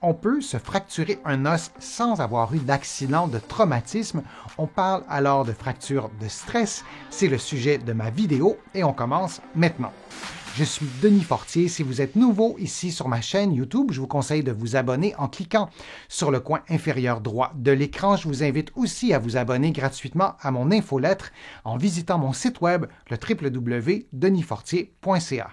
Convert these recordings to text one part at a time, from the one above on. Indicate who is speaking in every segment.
Speaker 1: On peut se fracturer un os sans avoir eu d'accident, de traumatisme. On parle alors de fracture de stress. C'est le sujet de ma vidéo et on commence maintenant. Je suis Denis Fortier. Si vous êtes nouveau ici sur ma chaîne YouTube, je vous conseille de vous abonner en cliquant sur le coin inférieur droit de l'écran. Je vous invite aussi à vous abonner gratuitement à mon infolettre en visitant mon site web, le www.denisfortier.ca.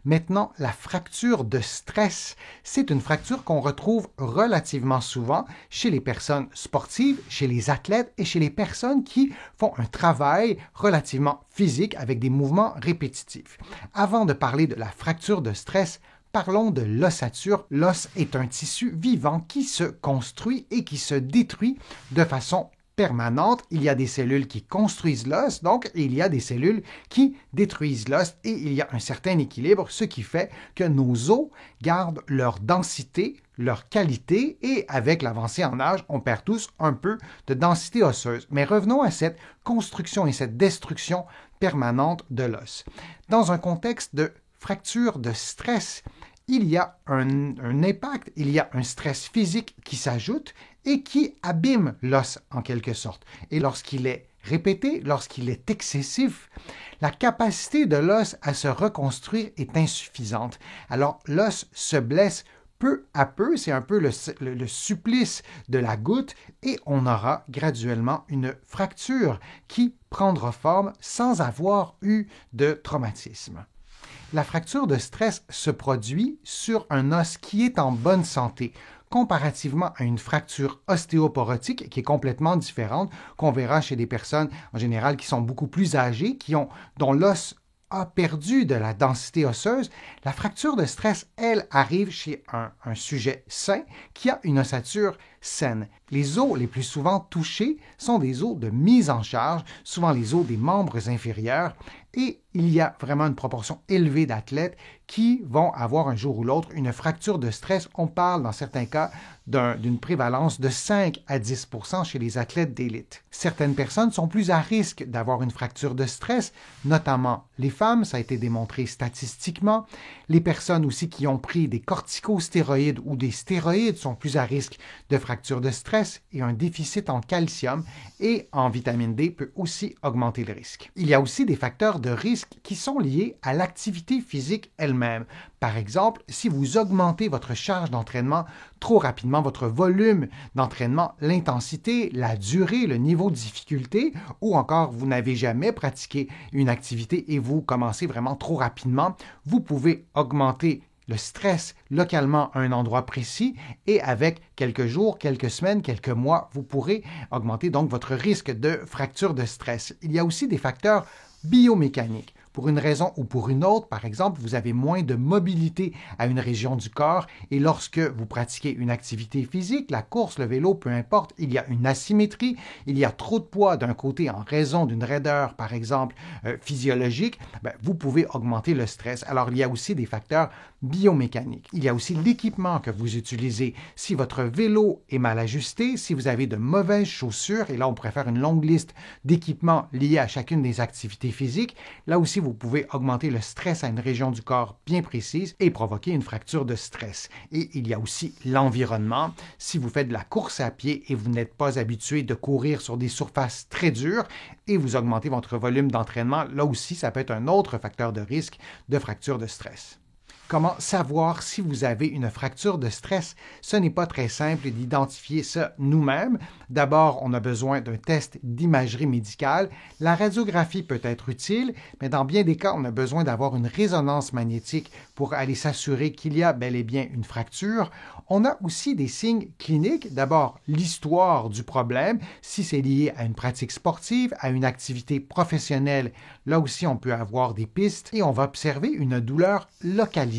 Speaker 1: Maintenant, la fracture de stress, c'est une fracture qu'on retrouve relativement souvent chez les personnes sportives, chez les athlètes et chez les personnes qui font un travail relativement physique avec des mouvements répétitifs. Avant de parler de la fracture de stress, parlons de l'ossature. L'os est un tissu vivant qui se construit et qui se détruit de façon permanente. Il y a des cellules qui construisent l'os, donc il y a des cellules qui détruisent l'os et il y a un certain équilibre, ce qui fait que nos os gardent leur densité, leur qualité et avec l'avancée en âge, on perd tous un peu de densité osseuse. Mais revenons à cette construction et cette destruction permanente de l'os. Dans un contexte de fracture de stress, il y a un impact, il y a un stress physique qui s'ajoute et qui abîme l'os en quelque sorte. Et lorsqu'il est répété, lorsqu'il est excessif, la capacité de l'os à se reconstruire est insuffisante. Alors l'os se blesse peu à peu, c'est un peu le supplice de la goutte et on aura graduellement une fracture qui prendra forme sans avoir eu de traumatisme. La fracture de stress se produit sur un os qui est en bonne santé, comparativement à une fracture ostéoporotique qui est complètement différente, qu'on verra chez des personnes en général qui sont beaucoup plus âgées, dont l'os a perdu de la densité osseuse. La fracture de stress, elle, arrive chez un sujet sain qui a une ossature saine. Les os les plus souvent touchés sont des os de mise en charge, souvent les os des membres inférieurs, et il y a vraiment une proportion élevée d'athlètes qui vont avoir un jour ou l'autre une fracture de stress. On parle dans certains cas d'une prévalence de 5 à 10 % chez les athlètes d'élite. Certaines personnes sont plus à risque d'avoir une fracture de stress, notamment les femmes, ça a été démontré statistiquement. Les personnes aussi qui ont pris des corticostéroïdes ou des stéroïdes sont plus à risque de fracture de stress et un déficit en calcium et en vitamine D peut aussi augmenter le risque. Il y a aussi des facteurs de risque qui sont liés à l'activité physique elle-même. Par exemple, si vous augmentez votre charge d'entraînement trop rapidement, votre volume d'entraînement, l'intensité, la durée, le niveau de difficulté, ou encore vous n'avez jamais pratiqué une activité et vous commencez vraiment trop rapidement, vous pouvez augmenter le stress localement à un endroit précis et avec quelques jours, quelques semaines, quelques mois, vous pourrez augmenter donc votre risque de fracture de stress. Il y a aussi des facteurs biomécaniques. Pour une raison ou pour une autre, par exemple, vous avez moins de mobilité à une région du corps et lorsque vous pratiquez une activité physique, la course, le vélo, peu importe, il y a une asymétrie, il y a trop de poids d'un côté en raison d'une raideur, par exemple, physiologique, vous pouvez augmenter le stress. Alors, il y a aussi des facteurs biomécaniques. Il y a aussi l'équipement que vous utilisez. Si votre vélo est mal ajusté, si vous avez de mauvaises chaussures, et là, on pourrait faire une longue liste d'équipements liés à chacune des activités physiques, là aussi, vous pouvez augmenter le stress à une région du corps bien précise et provoquer une fracture de stress. Et il y a aussi l'environnement. Si vous faites de la course à pied et vous n'êtes pas habitué de courir sur des surfaces très dures et vous augmentez votre volume d'entraînement, là aussi, ça peut être un autre facteur de risque de fracture de stress. Comment savoir si vous avez une fracture de stress? Ce n'est pas très simple d'identifier ça nous-mêmes. D'abord, on a besoin d'un test d'imagerie médicale. La radiographie peut être utile, mais dans bien des cas, on a besoin d'avoir une résonance magnétique pour aller s'assurer qu'il y a bel et bien une fracture. On a aussi des signes cliniques. D'abord, l'histoire du problème. Si c'est lié à une pratique sportive, à une activité professionnelle, là aussi, on peut avoir des pistes et on va observer une douleur localisée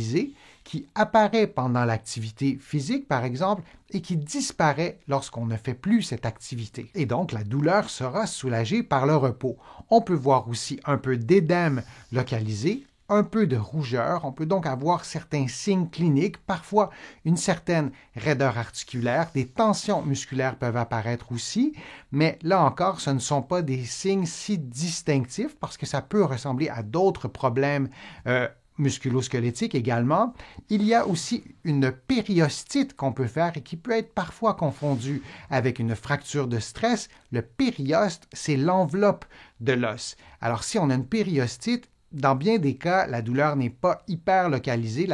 Speaker 1: qui apparaît pendant l'activité physique, par exemple, et qui disparaît lorsqu'on ne fait plus cette activité. Et donc, la douleur sera soulagée par le repos. On peut voir aussi un peu d'édème localisé, un peu de rougeur. On peut donc avoir certains signes cliniques, parfois une certaine raideur articulaire, des tensions musculaires peuvent apparaître aussi, mais là encore, ce ne sont pas des signes si distinctifs parce que ça peut ressembler à d'autres problèmes musculo-squelettique également. Il y a aussi une périostite qu'on peut faire et qui peut être parfois confondue avec une fracture de stress. Le périoste, c'est l'enveloppe de l'os. Alors, si on a une périostite, dans bien des cas, la douleur n'est pas hyper localisée.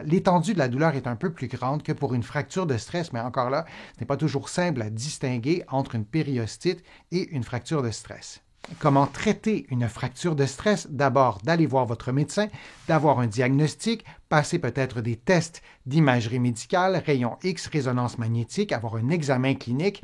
Speaker 1: L'étendue de la douleur est un peu plus grande que pour une fracture de stress, mais encore là, ce n'est pas toujours simple à distinguer entre une périostite et une fracture de stress. Comment traiter une fracture de stress? D'abord, d'aller voir votre médecin, d'avoir un diagnostic, passer peut-être des tests d'imagerie médicale, rayons X, résonance magnétique, avoir un examen clinique.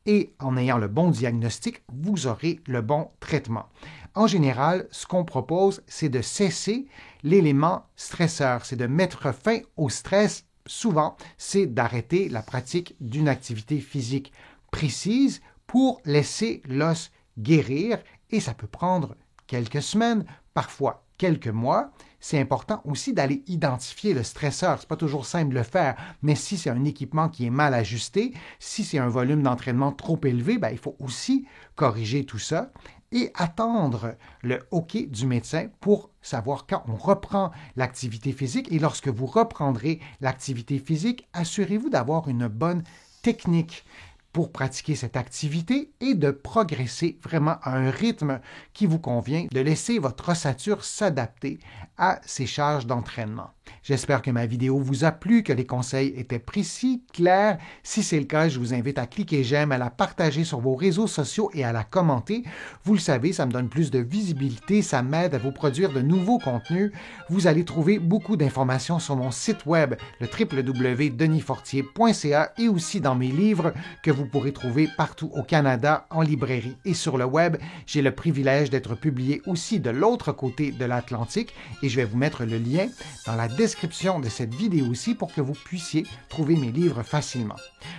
Speaker 1: Et en ayant le bon diagnostic, vous aurez le bon traitement. En général, ce qu'on propose, c'est de cesser l'élément stresseur, c'est de mettre fin au stress. Souvent, c'est d'arrêter la pratique d'une activité physique précise pour laisser l'os guérir, et ça peut prendre quelques semaines, parfois quelques mois. C'est important aussi d'aller identifier le stresseur. Ce n'est pas toujours simple de le faire, mais si c'est un équipement qui est mal ajusté, si c'est un volume d'entraînement trop élevé, il faut aussi corriger tout ça et attendre le OK du médecin pour savoir quand on reprend l'activité physique. Et lorsque vous reprendrez l'activité physique, assurez-vous d'avoir une bonne technique pour pratiquer cette activité et de progresser vraiment à un rythme qui vous convient, de laisser votre ossature s'adapter à ces charges d'entraînement. J'espère que ma vidéo vous a plu, que les conseils étaient précis, clairs. Si c'est le cas, je vous invite à cliquer j'aime, à la partager sur vos réseaux sociaux et à la commenter. Vous le savez, ça me donne plus de visibilité, ça m'aide à vous produire de nouveaux contenus. Vous allez trouver beaucoup d'informations sur mon site web, le www.denisfortier.ca, et aussi dans mes livres que vous pourrez trouver partout au Canada, en librairie et sur le web. J'ai le privilège d'être publié aussi de l'autre côté de l'Atlantique et je vais vous mettre le lien dans la description de cette vidéo aussi pour que vous puissiez trouver mes livres facilement.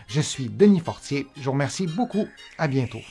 Speaker 1: Je suis Denis Fortier. Je vous remercie beaucoup. À bientôt.